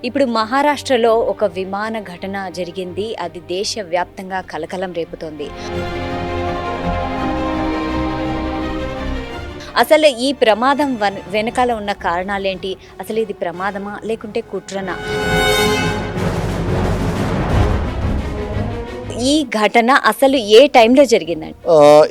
ఇప్పుడు మహారాష్ట్రలో ఒక విమాన ఘటన జరిగింది. అది దేశవ్యాప్తంగా కలకలం రేపుతోంది. అసలు ఈ ప్రమాదం వెనకాల ఉన్న కారణాలేంటి? అసలు ఇది ప్రమాదమా లేకుంటే కుట్రనా? ఈ ఘటన అసలు ఏ టైంలో జరిగిందండి?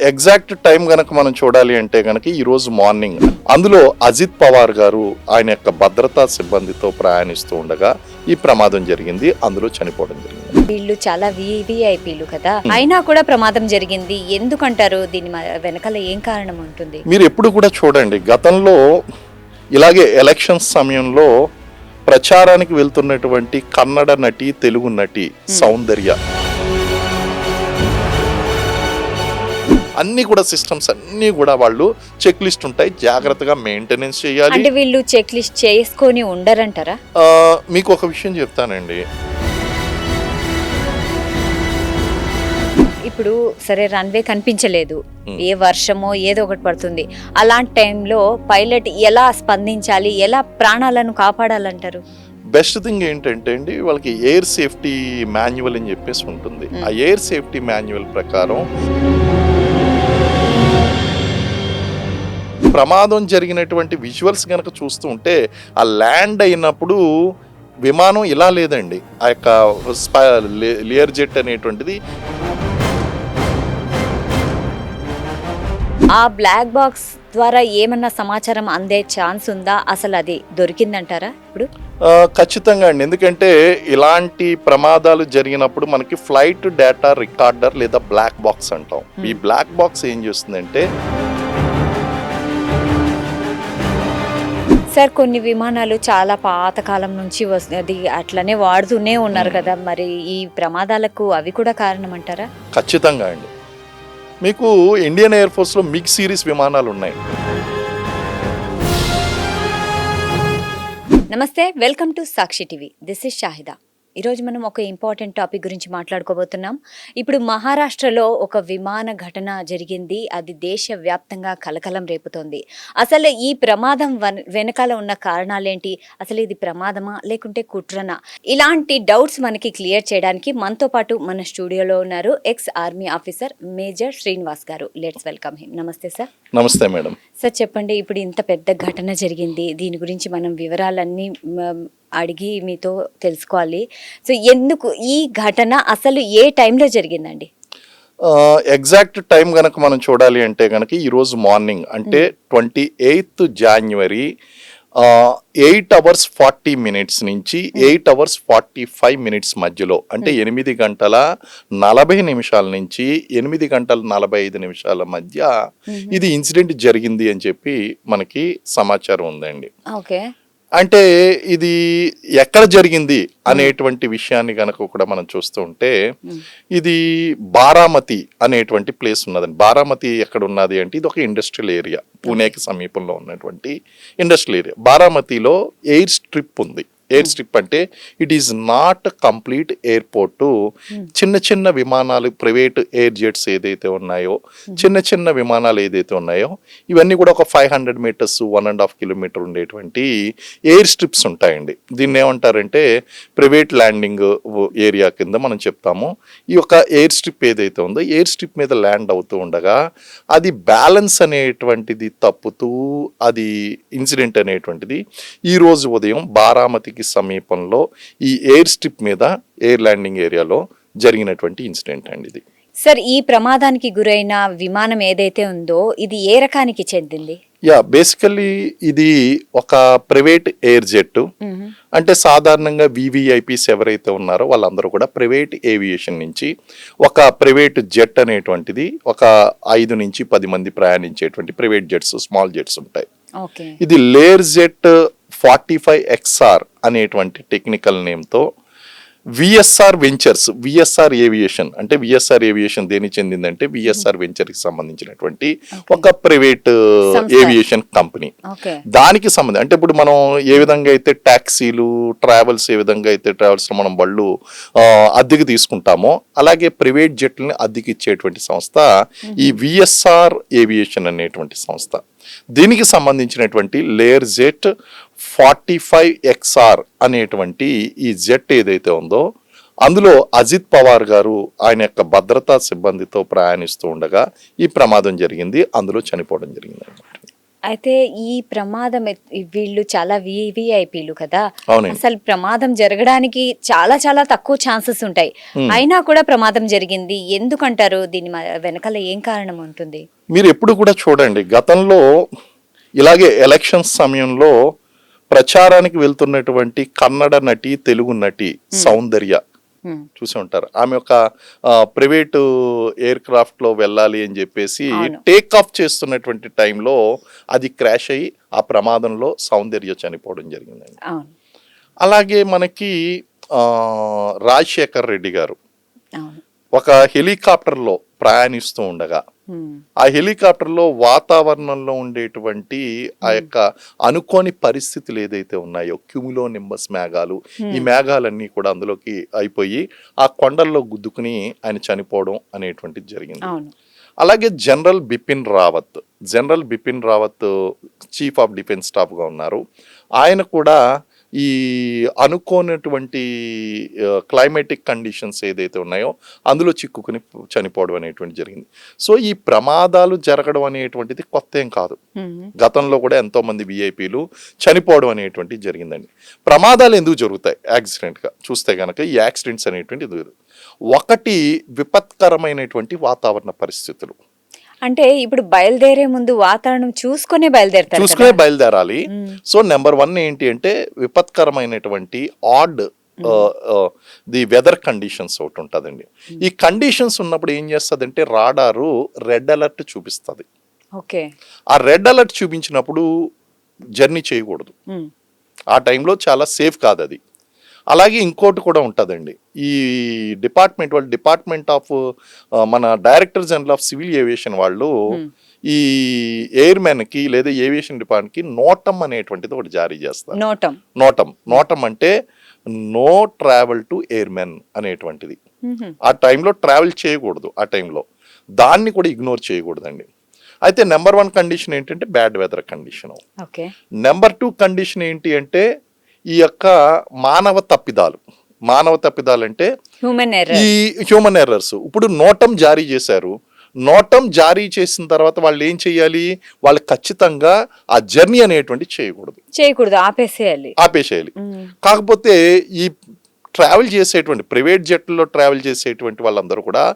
ఎగ్జాక్ట్ టైం గనక మనం చూడాలి అంటే గనక ఈ రోజు మార్నింగ్. అందులో అజిత్ పవార్ గారు ఆయన యొక్క భద్రతా సిబ్బందితో ప్రయాణిస్తూ ఉండగా ఈ ప్రమాదం జరిగింది. అందులో చనిపోవడం జరిగింది. వీళ్ళు చాలా విఐపీలు కదా, అయినా కూడా ప్రమాదం జరిగింది. ఎందుకంటారు? దీని వెనకాల ఏం కారణం ఉంటుంది? మీరు ఎప్పుడు కూడా చూడండి, గతంలో ఇలాగే ఎలక్షన్స్ సమయంలో ప్రచారానికి వెళ్తున్నటువంటి కన్నడ నటి, తెలుగు నటి సౌందర్య అన్ని కూడా సిస్టమ్స్ అన్ని కూడా వాళ్ళు చెక్ లిస్ట్ ఉంటాయి, జాగ్రత్తగా మెయింటెనెన్స్ చేయాలి. అంటే వీళ్ళు చెక్ లిస్ట్ చేసుకొని ఉండరంటారా? మీకు ఒక విషయం చెప్తానండి. ఇప్పుడు సరే, రన్వే కనిపించలేదు, ఏ వర్షమో ఏదో ఒకటి పడుతుంది. అలాంటి టైంలో పైలట్ ఎలా స్పందించాలి, ఎలా ప్రాణాలను కాపాడాలంటారు? బెస్ట్ థింగ్ ఏంటంటే అండి, వాళ్ళకి ఎయిర్ సేఫ్టీ మాన్యువల్ అని చెప్పేసి ఉంటుంది. ఆ ఎయిర్ సేఫ్టీ మాన్యువల్ ప్రకారం ప్రమాదం జరిగినటువంటి విజువల్స్ కనుక చూస్తూ ఉంటే ఆ ల్యాండ్ అయినప్పుడు విమానం ఇలా లేదండి. ఆ యొక్క లేయర్ జెట్ అనేటువంటిది ఆ బ్లాక్ బాక్స్ ద్వారా ఏమన్నా సమాచారం అందే ఛాన్స్ ఉందా? అసలు అది దొరికిందంటారా ఇప్పుడు? ఖచ్చితంగా అండి. ఎందుకంటే ఇలాంటి ప్రమాదాలు జరిగినప్పుడు మనకి ఫ్లైట్ డేటా రికార్డర్ లేదా బ్లాక్ బాక్స్ అంటాం. ఈ బ్లాక్ బాక్స్ ఏం చేస్తుందంటే, సార్, కొన్ని విమానాలు చాలా పాతకాలం నుంచి అది అట్లనే వాడుతూనే ఉన్నారు కదా, మరి ఈ ప్రమాదాలకు అవి కూడా కారణం అంటారా? ఖచ్చితంగా అండి. మీకు ఇండియన్ ఎయిర్ ఫోర్స్లో మిగ్ సిరీస్ విమానాలు ఉన్నాయి. నమస్తే, welcome to Sakshi TV. This is Shahida. ఈరోజు మనం ఒక ఇంపార్టెంట్ టాపిక్ గురించి మాట్లాడుకోబోతున్నాం. ఇప్పుడు మహారాష్ట్రలో ఒక విమాన ఘటన జరిగింది. అది దేశవ్యాప్తంగా కలకలం రేపుతోంది. అసలు ఈ ప్రమాదం వెనకాల ఉన్న కారణాలేంటి? అసలు ఇది ప్రమాదమా లేకుంటే కుట్రనా? ఇలాంటి డౌట్స్ మనకి క్లియర్ చేయడానికి మనతో పాటు మన స్టూడియోలో ఉన్నారు ex army officer major Srinivas garu. Let's welcome him. నమస్తే సార్. నమస్తే మేడం. సార్ చెప్పండి, ఇప్పుడు ఇంత పెద్ద ఘటన జరిగింది, దీని గురించి మనం వివరాలన్నీ అడిగి మీతో తెలుసుకోవాలి. సో ఎందుకు ఈ ఘటన అసలు ఏ టైంలో జరిగిందండి? ఎగ్జాక్ట్ టైం గనక మనం చూడాలి అంటే గనక ఈరోజు మార్నింగ్, అంటే 28 January 8:40 నుంచి 8:45 మధ్యలో, అంటే 8 గంటల 40 నిమిషాల నుంచి 8 గంటల 45 నిమిషాల మధ్య ఇది ఇన్సిడెంట్ జరిగింది అని చెప్పి మనకి సమాచారం ఉందండి. ఓకే. అంటే ఇది ఎక్కడ జరిగింది అనేటువంటి విషయాన్ని కనుక కూడా మనం చూస్తూ ఉంటే, ఇది బారామతి అనేటువంటి ప్లేస్ ఉన్నదండి. బారామతి ఎక్కడ ఉన్నది అంటే ఇది ఒక ఇండస్ట్రియల్ ఏరియా, పూణేకి సమీపంలో ఉన్నటువంటి ఇండస్ట్రియల్ ఏరియా. బారామతిలో ఎయిర్ స్ట్రిప్ ఉంది. ఎయిర్ స్ట్రిప్ అంటే it is not complete airport. చిన్న చిన్న విమానాలు, ప్రైవేట్ ఎయిర్ జెట్స్ ఏదైతే ఉన్నాయో, చిన్న చిన్న విమానాలు ఏదైతే ఉన్నాయో, ఇవన్నీ కూడా ఒక 500 meters 1.5 kilometer ఉండేటువంటి ఎయిర్ స్ట్రిప్స్ ఉంటాయండి. దీన్ని ఏమంటారంటే ప్రైవేట్ ల్యాండింగ్ ఏరియా కింద మనం చెప్తాము. ఈ యొక్క ఎయిర్ స్ట్రిప్ ఏదైతే ఉందో, ఎయిర్ స్ట్రిప్ మీద ల్యాండ్ అవుతూ ఉండగా అది బ్యాలెన్స్ అనేటువంటిది తప్పుతూ అది ఇన్సిడెంట్ అనేటువంటిది ఈ రోజు ఉదయం బారామతికి సమీపంలో ఈ ఎయిర్ స్ట్రిప్ మీద ఎయిర్ ల్యాండింగ్ ఏరియాలో జరిగినటువంటి ఇన్సిడెంట్ అండి ఇది. సార్, ఈ ప్రమాదానికి గురైన విమానం ఏదైతే ఉందో ఇది ఏ రకానికి చెందింది? బేసికల్లీ ఇది ఒక ప్రైవేట్ ఎయిర్ జెట్. అంటే సాధారణంగా వివిఐపీస్ ఎవరైతే ఉన్నారో వాళ్ళందరూ కూడా ప్రైవేట్ ఏవియేషన్ నుంచి ఒక ప్రైవేట్ జెట్ అనేటువంటిది ఒక 5 నుంచి 10 మంది ప్రయాణించేటువంటి ప్రైవేట్ జెట్స్, స్మాల్ జెట్స్ ఉంటాయి. ఇది లేయర్ జెట్ 45XR అనేటువంటి టెక్నికల్ నేమ్తో విఎస్ఆర్ వెంచర్స్, విఎస్ఆర్ ఏవియేషన్, అంటే విఎస్ఆర్ ఏవియేషన్ దేనికి చెందిందంటే విఎస్ఆర్ వెంచర్కి సంబంధించినటువంటి ఒక ప్రైవేట్ ఏవియేషన్ కంపెనీ. దానికి సంబంధించి అంటే ఇప్పుడు మనం ఏ విధంగా అయితే ట్యాక్సీలు, ట్రావెల్స్ ఏ విధంగా అయితే ట్రావెల్స్లో మనం బళ్ళు అద్దెకి తీసుకుంటామో, అలాగే ప్రైవేట్ జెట్లని అద్దెకి ఇచ్చేటువంటి సంస్థ ఈ విఎస్ఆర్ ఏవియేషన్ అనేటువంటి సంస్థ. దీనికి సంబంధించినటువంటి లేయర్ జెట్ 45XR అనేటువంటి ఈ జెట్ ఏదైతే ఉందో అందులో అజిత్ పవార్ గారు ఆయన యొక్క భద్రతా సిబ్బందితో ప్రయాణిస్తూ ఉండగా ఈ ప్రమాదం జరిగింది, అందులో చనిపోవడం జరిగింది అన్నమాట. అయితే ఈ ప్రమాదం వీళ్ళు చాలా వివిఐపీలు కదా, అవునండి. అసలు ప్రమాదం జరగడానికి చాలా చాలా తక్కువ ఛాన్సెస్ ఉంటాయి, అయినా కూడా ప్రమాదం జరిగింది ఎందుకంటారు? దీని వెనకాల ఏం కారణం ఉంటుంది? మీరు ఎప్పుడు కూడా చూడండి, గతంలో ఇలాగే ఎలక్షన్స్ సమయంలో ప్రచారానికి వెళ్తున్నటువంటి కన్నడ నటి, తెలుగు నటి సౌందర్య చూసి ఉంటారు. ఆమె ఒక ప్రైవేటు ఎయిర్ క్రాఫ్ట్ లో వెళ్ళాలి అని చెప్పేసి టేక్ ఆఫ్ చేస్తున్నటువంటి టైంలో అది క్రాష్ అయ్యి ఆ ప్రమాదంలో సౌందర్య చనిపోవడం జరిగిందండి. అలాగే మనకి రాజశేఖర్ రెడ్డి గారు ఒక హెలికాప్టర్లో ప్రయాణిస్తూ ఉండగా ఆ హెలికాప్టర్లో వాతావరణంలో ఉండేటువంటి ఆ యొక్క అనుకోని పరిస్థితులు ఏదైతే ఉన్నాయో, క్యూములో నింబస్ మేఘాలు, ఈ మేఘాలన్నీ కూడా అందులోకి అయిపోయి ఆ కొండల్లో గుద్దుకుని ఆయన చనిపోవడం అనేటువంటిది జరిగింది. అలాగే general Bipin Rawat chief of defence staff గా ఉన్నారు. ఆయన కూడా ఈ అనుకోనటువంటి క్లైమేటిక్ కండిషన్స్ ఏదైతే ఉన్నాయో అందులో చిక్కుకుని చనిపోవడం అనేటువంటి జరిగింది. సో ఈ ప్రమాదాలు జరగడం అనేటువంటిది కొత్త ఏం కాదు, గతంలో కూడా ఎంతో మంది విఐపీలు చనిపోవడం అనేటువంటిది జరిగిందండి. ప్రమాదాలు ఎందుకు జరుగుతాయి యాక్సిడెంట్ గా చూస్తే గనక, ఈ యాక్సిడెంట్స్ అనేటువంటి ఒకటి విపత్కరమైనటువంటి వాతావరణ పరిస్థితులు. అంటే ఇప్పుడు బయలుదేరే ముందు వాతావరణం చూసుకునే బయలుదేరాలి. సో నెంబర్ 1 ఏంటి అంటే విపత్కరమైనటువంటి ది వెదర్ కండిషన్స్ ఒకటి ఉంటుందండి. ఈ కండిషన్స్ ఉన్నప్పుడు ఏం చేస్తుందంటే రాడారు రెడ్ అలర్ట్ చూపిస్తుంది. ఆ రెడ్ అలర్ట్ చూపించినప్పుడు జర్నీ చేయకూడదు, ఆ టైంలో చాలా సేఫ్ కాదు అది. అలాగే ఇంకోటి కూడా ఉంటుందండి, ఈ డిపార్ట్మెంట్ ఆఫ్ మన director general of civil aviation వాళ్ళు ఈ ఎయిర్మెన్ కి లేదా ఏవియేషన్ డిపార్ట్మెంట్ కి నోటం అనేటువంటిది ఒకటి జారీ చేస్తారు. నోటం అంటే నో ట్రావెల్ టు ఎయిర్మెన్ అనేటువంటిది. ఆ టైంలో ట్రావెల్ చేయకూడదు, ఆ టైంలో దాన్ని కూడా ఇగ్నోర్ చేయకూడదండి. అయితే నెంబర్ 1 కండిషన్ ఏంటంటే bad weather condition. Number 2 condition ఏంటి అంటే ఈ యొక్క మానవ తప్పిదాలు అంటే ఈ హ్యూమన్ ఎర్రర్స్. ఇప్పుడు నోటం జారీ చేశారు, నోటం జారీ చేసిన తర్వాత వాళ్ళు ఏం చేయాలి, వాళ్ళు ఖచ్చితంగా ఆ జర్నీ అనేటువంటి చేయకూడదు, ఆపేసేయాలి. కాకపోతే ఈ ట్రావెల్ చేసేటువంటి ప్రైవేట్ జెట్లో ట్రావెల్ చేసేటువంటి వాళ్ళందరూ కూడా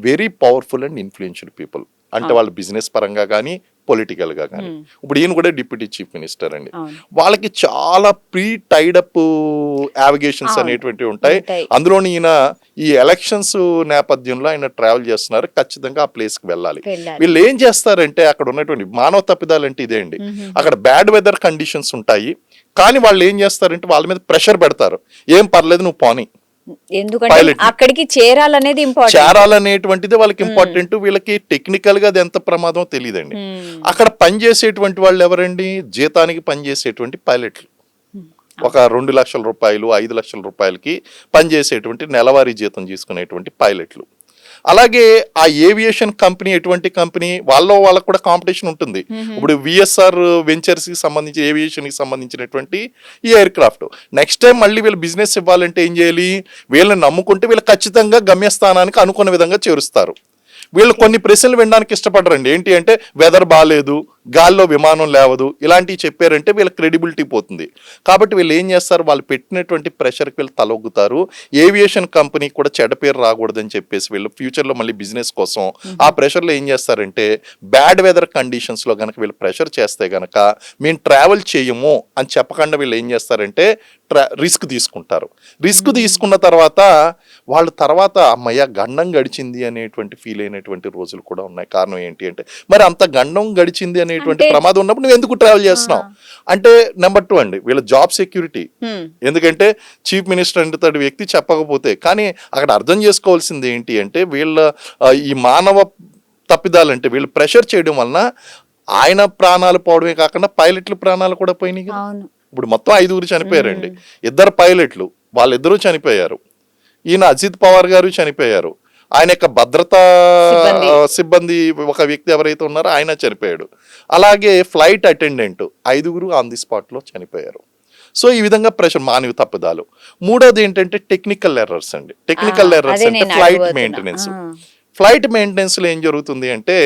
very powerful and influential people. అంటే వాళ్ళు బిజినెస్ పరంగా కానీ పొలిటికల్ గా కానీ, ఇప్పుడు ఈయన కూడా డిప్యూటీ చీఫ్ మినిస్టర్ అండి, వాళ్ళకి చాలా ప్రీ టైడప్ యావిగేషన్స్ అనేటువంటివి ఉంటాయి. అందులోని ఈయన ఈ ఎలక్షన్స్ నేపథ్యంలో ఆయన ట్రావెల్ చేస్తున్నారు, ఖచ్చితంగా ఆ ప్లేస్ కి వెళ్ళాలి. వీళ్ళు ఏం చేస్తారంటే అక్కడ ఉన్నటువంటి మానవ తప్పిదాలు అంటే ఇదే అండి, అక్కడ బ్యాడ్ వెదర్ కండిషన్స్ ఉంటాయి, కానీ వాళ్ళు ఏం చేస్తారంటే వాళ్ళ మీద ప్రెషర్ పెడతారు, ఏం పర్లేదు నువ్వు పోనీ, ఎందుకంటే అక్కడికి చేరాలనేటువంటిది వాళ్ళకి ఇంపార్టెంట్. వీళ్ళకి టెక్నికల్ గా అది ఎంత ప్రమాదం తెలియదండి. అక్కడ పనిచేసేటువంటి వాళ్ళు ఎవరండి, జీతానికి పనిచేసేటువంటి పైలట్లు. ఒక 2 లక్షల రూపాయలు 5 లక్షల రూపాయలకి పనిచేసేటువంటి నెలవారీ జీతం తీసుకునేటువంటి పైలట్లు. అలాగే ఆ ఏవియేషన్ కంపెనీ ఎటువంటి కంపెనీ, వాళ్ళకు కూడా కాంపిటీషన్ ఉంటుంది. ఇప్పుడు విఎస్ఆర్ వెంచర్స్ కి సంబంధించి ఏవియేషన్ కి సంబంధించినటువంటి ఈ ఎయిర్ క్రాఫ్ట్ నెక్స్ట్ టైం మళ్ళీ వీళ్ళు బిజినెస్ ఇవ్వాలంటే ఏం చేయాలి, వీళ్ళని నమ్ముకుంటే వీళ్ళు ఖచ్చితంగా గమ్యస్థానానికి అనుకున్న విధంగా చేరుస్తారు. వీళ్ళు కొన్ని ప్రశ్నలు వినడానికి ఇష్టపడరండి, ఏంటి అంటే వెదర్ బాగాలేదు, గాల్లో విమానం లేవదు, ఇలాంటివి చెప్పారంటే వీళ్ళ క్రెడిబిలిటీ పోతుంది. కాబట్టి వీళ్ళు ఏం చేస్తారు, వాళ్ళు పెట్టినటువంటి ప్రెషర్కి వీళ్ళు తలొగ్గుతారు. ఏవియేషన్ కంపెనీ కూడా చెడ్డ పేరు రాకూడదని చెప్పేసి వీళ్ళు ఫ్యూచర్లో మళ్ళీ బిజినెస్ కోసం ఆ ప్రెషర్లో ఏం చేస్తారంటే బ్యాడ్ వెదర్ కండిషన్స్లో కనుక వీళ్ళు ప్రెషర్ చేస్తే కనుక మేము ట్రావెల్ చేయము అని చెప్పకుండా వీళ్ళు ఏం చేస్తారంటే రిస్క్ తీసుకుంటారు. రిస్క్ తీసుకున్న తర్వాత వాళ్ళు తర్వాత అమ్మయ్య గండం గడిచింది అనేటువంటి ఫీల్ అయినటువంటి రోజులు కూడా ఉన్నాయి. కారణం ఏంటి అంటే మరి అంత గండం గడిచింది అనేటువంటి ప్రమాదం ఉన్నప్పుడు నువ్వు ఎందుకు ట్రావెల్ చేస్తున్నావు అంటే నెంబర్ 2 అండి వీళ్ళ జాబ్ సెక్యూరిటీ. ఎందుకంటే చీఫ్ మినిస్టర్ అంటే వ్యక్తి చెప్పకపోతే, కానీ అక్కడ అర్థం చేసుకోవాల్సింది ఏంటి అంటే వీళ్ళ ఈ మానవ తప్పిదాలంటే వీళ్ళు ప్రెషర్ చేయడం వలన ఆయన ప్రాణాలు పోవడమే కాకుండా పైలట్ల ప్రాణాలు కూడా పోయినాయి. ఇప్పుడు మొత్తం 5 చనిపోయారండి, 2 పైలట్లు వాళ్ళిద్దరూ చనిపోయారు, ఈయన అజిత్ పవార్ గారు చనిపోయారు, ఆయన యొక్క భద్రతా సిబ్బంది ఒక వ్యక్తి ఎవరైతే ఉన్నారో ఆయన చనిపోయాడు. అలాగే flight attendant 5 on the spot లో చనిపోయారు. సో ఈ విధంగా ప్రెషర్ మానవ తప్పుదాలు. మూడోది ఏంటంటే టెక్నికల్ ఎర్రర్స్ అండి. టెక్నికల్ ఎర్రర్స్ అదే అంటే నేను ఫ్లైట్ అడగబోతున్నా. మెయింటెనెన్స్. ఫ్లైట్ మెయింటెనెన్స్లో ఏం జరుగుతుంది అంటే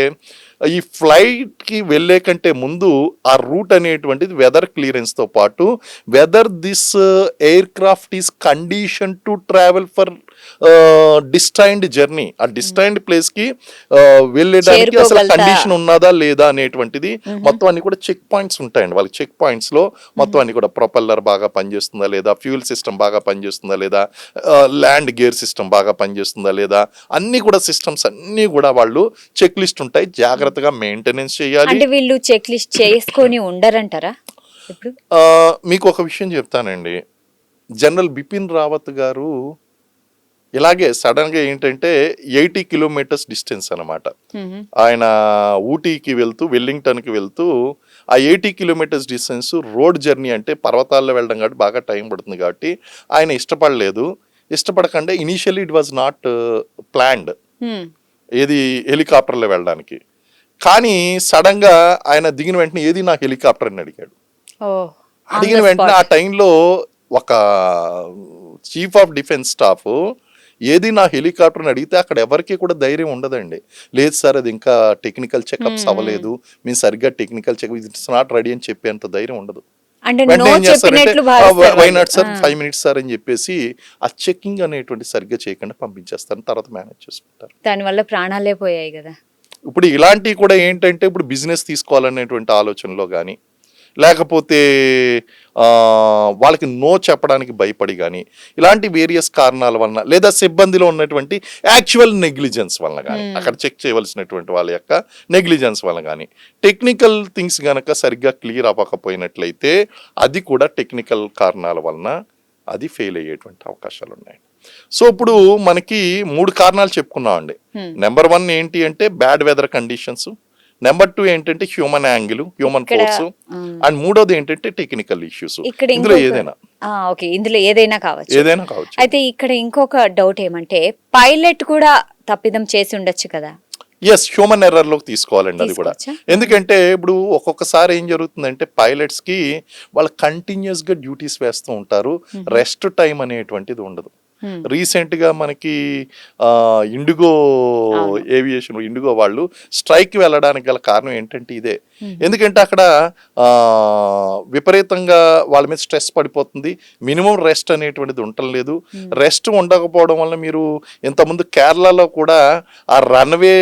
ఈ ఫ్లైట్కి వెళ్ళే కంటే ముందు ఆ రూట్ అనేటువంటిది వెదర్ క్లియరెన్స్తో పాటు whether this air craft is condition to travel for destined journey, ఆ డిస్టైన్డ్ ప్లేస్కి వెళ్ళడానికి అసలు చేరుకోగలతా? కండిషన్ ఉన్నదా లేదా అనేటువంటిది మొత్తం అన్ని కూడా చెక్ పాయింట్స్ ఉంటాయండి. వాళ్ళకి చెక్ పాయింట్స్లో మొత్తం అన్ని కూడా ప్రొపెల్లర్ బాగా పనిచేస్తుందా లేదా, ఫ్యూల్ సిస్టమ్ బాగా పనిచేస్తుందా లేదా, ల్యాండ్ గేర్ సిస్టమ్ బాగా పనిచేస్తుందా లేదా, అన్ని కూడా సిస్టమ్స్ అన్ని కూడా వాళ్ళు చెక్ లిస్ట్ ఉంటాయి, జాగ్రత్తగా మెయింటెనెన్స్ చేయాలి. అంటే వీళ్ళు చెక్ లిస్ట్ చేసుకొని ఉండరంటారా ఇప్పుడు? మీకు ఒక విషయం చెప్తానండి. జనరల్ బిపిన్ రావత్ గారు ఇలాగే సడన్గా ఏంటంటే 80 కిలోమీటర్స్ డిస్టెన్స్ అనమాట. ఆయన ఊటీకి వెళ్తూ వెల్లింగ్టన్కి వెళ్తూ ఆ 80 కిలోమీటర్స్ డిస్టెన్స్ రోడ్ జర్నీ అంటే పర్వతాల్లో వెళ్ళడం కాబట్టి బాగా టైం పడుతుంది కాబట్టి ఆయన ఇష్టపడలేదు. ఇష్టపడకంటే initially it was not planned ఏది హెలికాప్టర్లో వెళ్ళడానికి. కానీ సడన్గా ఆయన దిగిన వెంటనే ఏది నా హెలికాప్టర్ అని అడిగాడు. అడిగిన వెంటనే ఆ టైంలో ఒక చీఫ్ ఆఫ్ డిఫెన్స్ స్టాఫ్ ఏది నా హెలికాప్టర్ని అడిగితే అక్కడ ఎవరికి కూడా ధైర్యం ఉండదండి. లేదు సార్ అది ఇంకా టెక్నికల్ చెకప్స్ అవ్వలేదు, మేము సరిగ్గా technical checkup it's not ready అని చెప్పేంత ధైర్యం ఉండదు. వెంటనే ఏం చేస్తారంటే why not sir 5 minutes sir అని చెప్పేసి ఆ చెకింగ్ అనేటువంటి సరిగ్గా చేయకుండా పంపించేస్తారు, తర్వాత మేనేజ్ చేసుకుంటారు. దానివల్ల ప్రాణాలే పోయాయి కదా. ఇప్పుడు ఇలాంటివి కూడా ఏంటంటే ఇప్పుడు బిజినెస్ తీసుకోవాలనేటువంటి ఆలోచనలో కానీ లేకపోతే వాళ్ళకి నో చెప్పడానికి భయపడి కానీ ఇలాంటి వేరియస్ కారణాల వలన లేదా సిబ్బందిలో ఉన్నటువంటి యాక్చువల్ నెగ్లిజెన్స్ వలన కానీ అక్కడ చెక్ చేయవలసినటువంటి వాళ్ళ యొక్క నెగ్లిజెన్స్ వలన కానీ టెక్నికల్ థింగ్స్ కనుక సరిగ్గా క్లియర్ అవ్వకపోయినట్లయితే అది కూడా టెక్నికల్ కారణాల వలన అది ఫెయిల్ అయ్యేటువంటి అవకాశాలు ఉన్నాయి. సో ఇప్పుడు మనకి 3 కారణాలు చెప్పుకున్నామండి. నెంబర్ 1 ఏంటి అంటే బ్యాడ్ వెదర్ కండిషన్స్, నెంబర్ 2 ఏంటంటే human angle, human force, and మూడోది ఏంటంటే టెక్నికల్ ఇష్యూస్. ఇందులో ఏదైనా కావచ్చు. అయితే ఇక్కడ ఇంకొక డౌట్ ఏమంటే పైలట్ కూడా తప్పిదం చేసి ఉండొచ్చు కదా. ఎస్, హ్యూమన్ ఎర్రర్లోకి తీసుకోవాలండి అది కూడా. ఎందుకంటే ఇప్పుడు ఒక్కొక్కసారి ఏం జరుగుతుందంటే పైలట్స్కి వాళ్ళు కంటిన్యూస్గా డ్యూటీస్ వేస్తూ ఉంటారు, రెస్ట్ టైం అనేటువంటిది ఉండదు. రీసెంట్ గా మనకి ఇండిగో ఏవియేషన్ ఇండిగో వాళ్ళు స్ట్రైక్ వెళ్ళడానికి గల కారణం ఏంటంటే ఇదే. ఎందుకంటే అక్కడ విపరీతంగా వాళ్ళ మీద స్ట్రెస్ పడిపోతుంది, మినిమం రెస్ట్ అనేటువంటిది ఉండలేదు. రెస్ట్ ఉండకపోవడం వల్ల మీరు ఇంతకుముందు కేరళలో కూడా ఆ రన్వే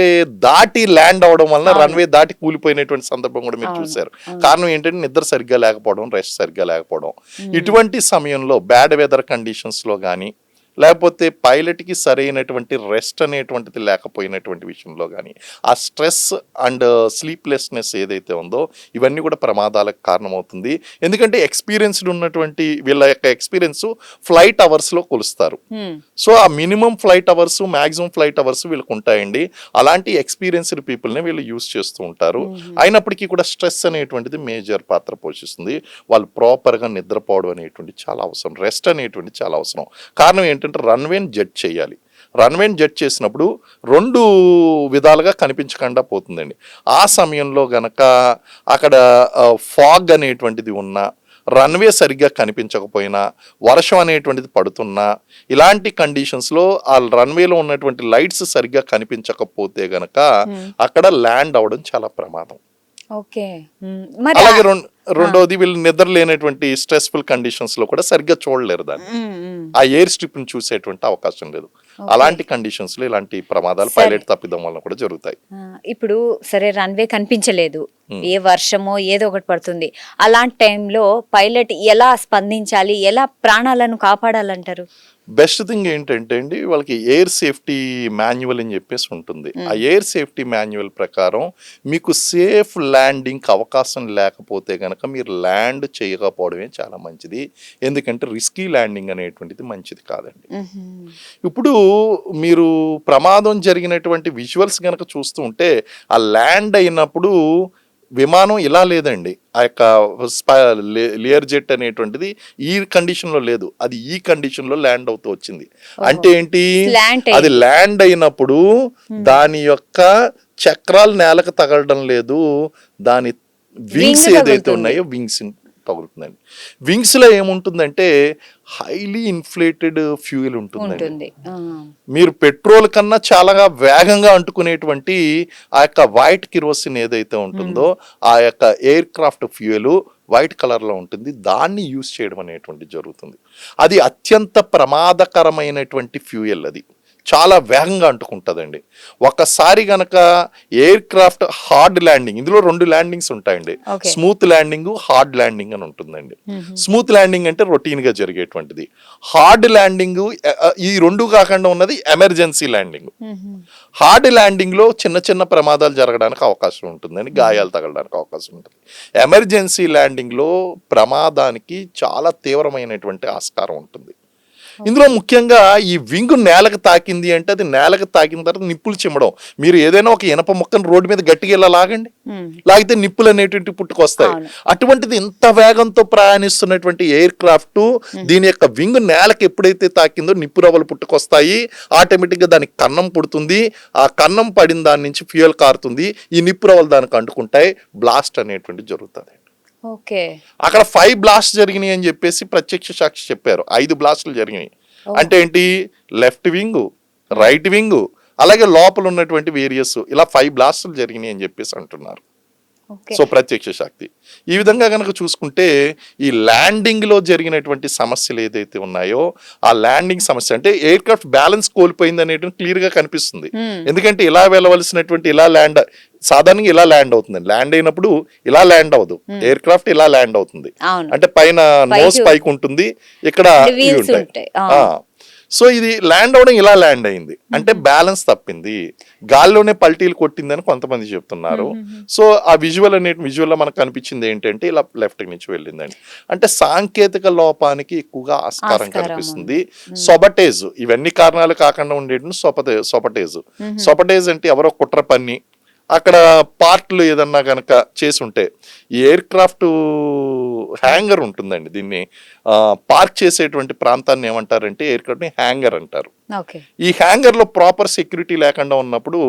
దాటి ల్యాండ్ అవడం వలన రన్వే దాటి కూలిపోయినటువంటి సందర్భం కూడా మీరు చూశారు. కారణం ఏంటంటే నిద్ర సరిగ్గా లేకపోవడం, రెస్ట్ సరిగ్గా లేకపోవడం. ఇటువంటి సమయంలో బ్యాడ్ వెదర్ కండిషన్స్ లో కానీ లేకపోతే పైలట్కి సరైనటువంటి రెస్ట్ అనేటువంటిది లేకపోయినటువంటి విషయంలో కానీ ఆ స్ట్రెస్ అండ్ స్లీప్లెస్నెస్ ఏదైతే ఉందో ఇవన్నీ కూడా ప్రమాదాలకు కారణమవుతుంది. ఎందుకంటే ఎక్స్పీరియన్స్డ్ ఉన్నటువంటి వీళ్ళ యొక్క ఎక్స్పీరియన్స్ ఫ్లైట్ అవర్స్లో కొలుస్తారు. సో ఆ minimum flight hours, maximum flight hours వీళ్ళకి ఉంటాయండి. అలాంటి ఎక్స్పీరియన్స్డ్ పీపుల్ని వీళ్ళు యూజ్ చేస్తూ ఉంటారు. అయినప్పటికీ కూడా స్ట్రెస్ అనేటువంటిది మేజర్ పాత్ర పోషిస్తుంది. వాళ్ళు ప్రాపర్గా నిద్రపోవడం అనేటువంటి చాలా అవసరం, రెస్ట్ అనేటువంటి చాలా అవసరం. కారణం ఏంటంటే రన్వేని జడ్జ్ చేయాలి. రన్వేని జడ్జ్ చేసినప్పుడు 2 విధాలుగా కనిపించకుండా పోతుందండి. ఆ సమయంలో గనక అక్కడ ఫాగ్ అనేటువంటిది ఉన్నా, రన్వే సరిగ్గా కనిపించకపోయినా, వర్షం అనేటువంటిది పడుతున్నా, ఇలాంటి కండిషన్స్లో ఆ రన్వేలో ఉన్నటువంటి లైట్స్ సరిగ్గా కనిపించకపోతే గనక అక్కడ ల్యాండ్ అవడం చాలా ప్రమాదం. అలాగే రెండోది వీళ్ళు నిద్ర లేనటువంటి స్ట్రెస్ఫుల్ కండిషన్స్ లో కూడా సరిగ్గా చూడలేరు, దాన్ని ఆ ఎయిర్ స్ట్రిప్ ని చూసేటువంటి అవకాశం లేదు. అలాంటి కండిషన్స్ లో ఇలాంటి ప్రమాదాలు పైలట్ తప్పిదం వల్ల కూడా జరుగుతాయి. ఇప్పుడు సరే రన్వే కనిపించలేదు, ఏ వర్షమో ఏదో ఒకటి పడుతుంది, అలాంటి టైంలో పైలట్ ఎలా స్పందించాలి, ఎలా ప్రాణాలను కాపాడాలంటారు? బెస్ట్ థింగ్ ఏంటంటే అండి వాళ్ళకి ఎయిర్ సేఫ్టీ మాన్యువల్ అని చెప్పేసి ఉంటుంది. ఆ ఎయిర్ సేఫ్టీ మాన్యువల్ ప్రకారం మీకు సేఫ్ ల్యాండింగ్కి అవకాశం లేకపోతే కనుక మీరు ల్యాండ్ చేయకపోవడమే చాలా మంచిది. ఎందుకంటే రిస్కీ ల్యాండింగ్ అనేటువంటిది మంచిది కాదండి. ఇప్పుడు మీరు ప్రమాదం జరిగినటువంటి విజువల్స్ కనుక చూస్తూ ఉంటే ఆ ల్యాండ్ అయినప్పుడు విమానం ఇలా లేదండి, ఆ యొక్క లేయర్ జెట్ అనేటువంటిది ఈ కండిషన్లో లేదు, అది ఈ కండిషన్లో ల్యాండ్ అవుతూ వచ్చింది. అంటే ఏంటి, అది ల్యాండ్ అయినప్పుడు దాని యొక్క చక్రాలు నేలకు తగలడం లేదు, దాని వింగ్స్ ఏదైతే ఉన్నాయో వింగ్స్ తగులుతుందండి. వింగ్స్ లో ఏముంటుందంటే హైలీ ఇన్ఫ్లేటెడ్ ఫ్యూయల్ ఉంటుందండి. ఉంటుంది. మీరు పెట్రోల్ కన్నా చాలా వేగంగా అంటుకునేటువంటి ఆ యొక్క వైట్ కిరోసిన్ ఏదైతే ఉంటుందో ఆ యొక్క ఎయిర్ క్రాఫ్ట్ ఫ్యూయల్ వైట్ కలర్లో ఉంటుంది. దాన్ని యూజ్ చేయడం అనేటువంటి జరుగుతుంది. అది అత్యంత ప్రమాదకరమైనటువంటి ఫ్యూయల్. అది చాలా వేగంగా అంటుకుంటుందండి. ఒకసారి గనక ఎయిర్ క్రాఫ్ట్ హార్డ్ ల్యాండింగ్, ఇందులో 2 ల్యాండింగ్స్ ఉంటాయండి. స్మూత్ ల్యాండింగ్, హార్డ్ ల్యాండింగ్ అని ఉంటుందండి. స్మూత్ ల్యాండింగ్ అంటే రొటీన్ గా జరిగేటువంటిది. హార్డ్ ల్యాండింగ్ ఈ 2 కాకుండా ఉన్నది ఎమర్జెన్సీ ల్యాండింగ్. హార్డ్ ల్యాండింగ్ లో చిన్న చిన్న ప్రమాదాలు జరగడానికి అవకాశం ఉంటుందండి, గాయాలు తగలడానికి అవకాశం ఉంటుంది. ఎమర్జెన్సీ ల్యాండింగ్ లో ప్రమాదానికి చాలా తీవ్రమైనటువంటి ఆస్కారం ఉంటుంది. ఇందులో ముఖ్యంగా ఈ వింగ్ నేలకు తాకింది అంటే అది నేలకు తాకిన తర్వాత నిప్పులు చిమ్మడం. మీరు ఏదైనా ఒక ఇనప ముక్కను రోడ్డు మీద గట్టిగా ఇలా లాగండి, లాగితే నిప్పులు అనేటువంటి పుట్టుకొస్తాయి. అటువంటిది ఇంత వేగంతో ప్రయాణిస్తున్నటువంటి ఎయిర్ క్రాఫ్ట్ దీని యొక్క వింగ్ నేలకు ఎప్పుడైతే తాకిందో నిప్పు రవ్వలు పుట్టుకొస్తాయి. ఆటోమేటిక్ గా దానికి కన్నం పుడుతుంది. ఆ కన్నం పడిన దాని నుంచి ఫ్యూయల్ కారుతుంది. ఈ నిప్పు రవ్వలు దానికి అంటుకుంటాయి. బ్లాస్ట్ అనేటువంటి జరుగుతుంది. అక్కడ 5 బ్లాస్ట్ జరిగినాయి అని చెప్పేసి ప్రత్యక్ష సాక్షి చెప్పారు. 5 బ్లాస్టులు జరిగినాయి. అంటే ఏంటి, లెఫ్ట్ వింగ్, రైట్ వింగ్, అలాగే లోపల ఉన్నటువంటి వేరియస్ ఇలా 5 బ్లాస్టులు జరిగినాయి అని చెప్పేసి అంటున్నారు. సో ప్రత్యక్ష శక్తి. ఈ విధంగా కనుక చూసుకుంటే ఈ ల్యాండింగ్ లో జరిగినటువంటి సమస్యలు ఏదైతే ఉన్నాయో ఆ ల్యాండింగ్ సమస్య అంటే ఎయిర్ క్రాఫ్ట్ బ్యాలెన్స్ కోల్పోయింది అనేటువంటి క్లియర్ గా కనిపిస్తుంది. ఎందుకంటే ఇలా వెళ్ళవలసినటువంటి ఇలా ల్యాండ్ సాధారణంగా ఇలా ల్యాండ్ అవుతుంది. ల్యాండ్ అయినప్పుడు ఇలా ల్యాండ్ అవ్వదు. ఎయిర్ క్రాఫ్ట్ ఇలా ల్యాండ్ అవుతుంది. అంటే పైన నోస్ పైకి ఉంటుంది, ఇక్కడ ఉంటాయి. సో ఇది ల్యాండ్ అవడం ఇలా ల్యాండ్ అయింది అంటే బ్యాలెన్స్ తప్పింది, గాల్లోనే పల్టీలు కొట్టిందని కొంతమంది చెప్తున్నారు. సో ఆ విజువల్ లో మనకు కనిపించింది ఏంటంటే ఇలా లెఫ్ట్ నుంచి వెళ్ళిందండి. అంటే సాంకేతిక లోపానికి ఎక్కువగా ఆస్కారం కనిపిస్తుంది. సొబటేజ్, ఇవన్నీ కారణాలు కాకుండా ఉండేటువంటి సొబటేజ్ అంటే ఎవరో కుట్ర పన్ని అక్కడ పార్ట్లు ఏదన్నా కనుక చేసి ఉంటే, ఈ ఎయిర్ క్రాఫ్ట్ హ్యాంగర్ ఉంటుందండి, దీన్ని పార్క్ చేసేటువంటి ప్రాంతాన్ని ఏమంటారంటే ఎయిర్ క్రాఫ్ట్ ని హ్యాంగర్ అంటారు. ఈ హ్యాంగర్ లో ప్రాపర్ సెక్యూరిటీ లేకుండా ఉన్నప్పుడు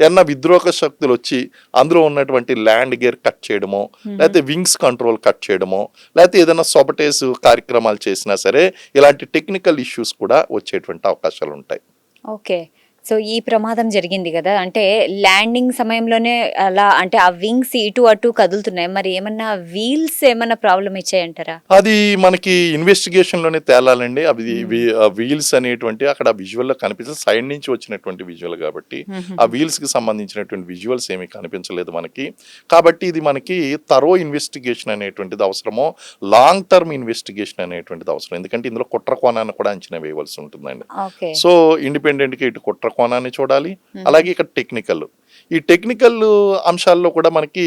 ఏమన్నా విద్రోహ శక్తులు వచ్చి అందులో ఉన్నటువంటి ల్యాండ్ గేర్ కట్ చేయడమో, లేకపోతే వింగ్స్ కంట్రోల్ కట్ చేయడమో, లేకపోతే ఏదైనా సొబటేజ్ కార్యక్రమాలు చేసినా సరే ఇలాంటి టెక్నికల్ ఇష్యూస్ కూడా వచ్చేటువంటి అవకాశాలు ఉంటాయి. సో ఈ ప్రమాదం జరిగింది కదా, అంటే ల్యాండింగ్ సమయంలోనే అలా అంటే ఆ వింగ్స్ ఇటు అటు కదులుతున్నాయి, మరి ఏమన్నా వీల్స్ ఏమన్నా ప్రాబ్లం ఇచ్చాయంటారా? అది మనకి ఇన్వెస్టిగేషన్ లోనే తేలాలండి. అవి వీల్స్ అనేటువంటి అక్కడ విజువల్ లో కనిపిస్తుంది, సైడ్ నుంచి వచ్చినటువంటి విజువల్ కాబట్టి ఆ వీల్స్ కి సంబంధించినటువంటి విజువల్స్ ఏమీ కనిపించలేదు మనకి. కాబట్టి ఇది మనకి తరో ఇన్వెస్టిగేషన్ అనేటువంటిది అవసరమో, లాంగ్ టర్మ్ ఇన్వెస్టిగేషన్ అనేటువంటిది అవసరం. ఎందుకంటే ఇందులో కుట్ర కోణాన్ని కూడా అంచనా వేయవలసి ఉంటుందండి. సో ఇండిపెండెంట్ గా ఇటు కుట్ర కోణాన్ని చూడాలి, అలాగే ఇక్కడ ఈ టెక్నికల్ అంశాల్లో కూడా మనకి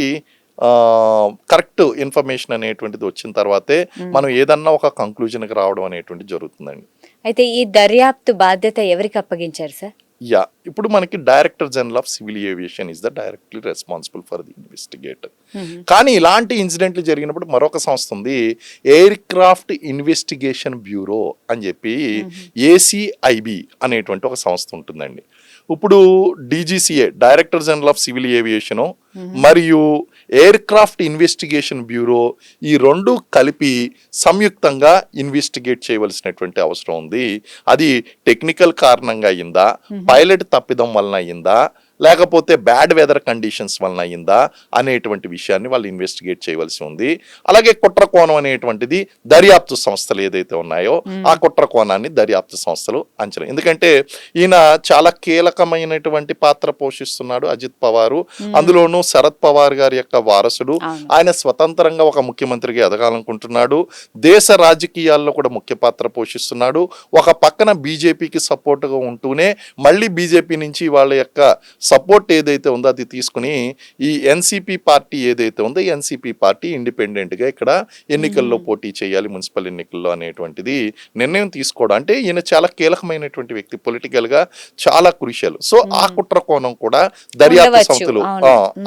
కరెక్ట్ ఇన్ఫర్మేషన్ అనేటువంటిది వచ్చిన తర్వాతే మనం ఏదన్నా ఒక కంక్లూజన్కి రావడం అనేటువంటి జరుగుతుందండి. అయితే ఈ దర్యాప్తు బాధ్యత ఎవరికి అప్పగించారు సార్? ఇప్పుడు మనకి director general of civil aviation is the directly responsible for the investigator. కానీ ఇలాంటి ఇన్సిడెంట్లు జరిగినప్పుడు మరొక సంస్థ ఉంది, ఎయిర్ క్రాఫ్ట్ ఇన్వెస్టిగేషన్ బ్యూరో అని చెప్పి ACIB అనేటువంటి ఒక సంస్థ ఉంటుందండి. ఇప్పుడు DGCA director general of civil aviation మరియు ఎయిర్ క్రాఫ్ట్ ఇన్వెస్టిగేషన్ బ్యూరో ఈ 2 కలిపి సంయుక్తంగా ఇన్వెస్టిగేట్ చేయవలసినటువంటి అవసరం ఉంది. అది టెక్నికల్ కారణంగా అయిందా, పైలట్ తప్పిదం వలన అయిందా, లేకపోతే బ్యాడ్ వెదర్ కండిషన్స్ వలన అయిందా అనేటువంటి విషయాన్ని వాళ్ళు ఇన్వెస్టిగేట్ చేయవలసి ఉంది. అలాగే కుట్ర కోణం అనేటువంటిది దర్యాప్తు సంస్థలు ఏదైతే ఉన్నాయో ఆ కుట్ర కోణాన్ని దర్యాప్తు సంస్థలు అంచనా. ఎందుకంటే ఈయన చాలా కీలకమైనటువంటి పాత్ర పోషిస్తున్నాడు అజిత్ పవారు, అందులోనూ శరద్ పవార్ గారి యొక్క వారసుడు. ఆయన స్వతంత్రంగా ఒక ముఖ్యమంత్రిగా ఎదగాలనుకుంటున్నాడు, దేశ రాజకీయాల్లో కూడా ముఖ్య పాత్ర పోషిస్తున్నాడు. ఒక పక్కన బీజేపీకి సపోర్ట్గా ఉంటూనే మళ్ళీ బీజేపీ నుంచి వాళ్ళ యొక్క సపోర్ట్ ఏదైతే ఉందో అది తీసుకుని ఈ ఎన్సిపి పార్టీ ఏదైతే ఉందో ఎన్సిపి పార్టీ ఇండిపెండెంట్ గా ఇక్కడ ఎన్నికల్లో పోటీ చేయాలి, మున్సిపల్ ఎన్నికల్లో అనేటువంటిది నిర్ణయం తీసుకోవడం. అంటే ఈయన చాలా కీలకమైనటువంటి వ్యక్తి, పొలిటికల్ గా చాలా క్రూషియల్. సో ఆ కుట్ర కోణం కూడా దర్యాప్తు సంస్థలు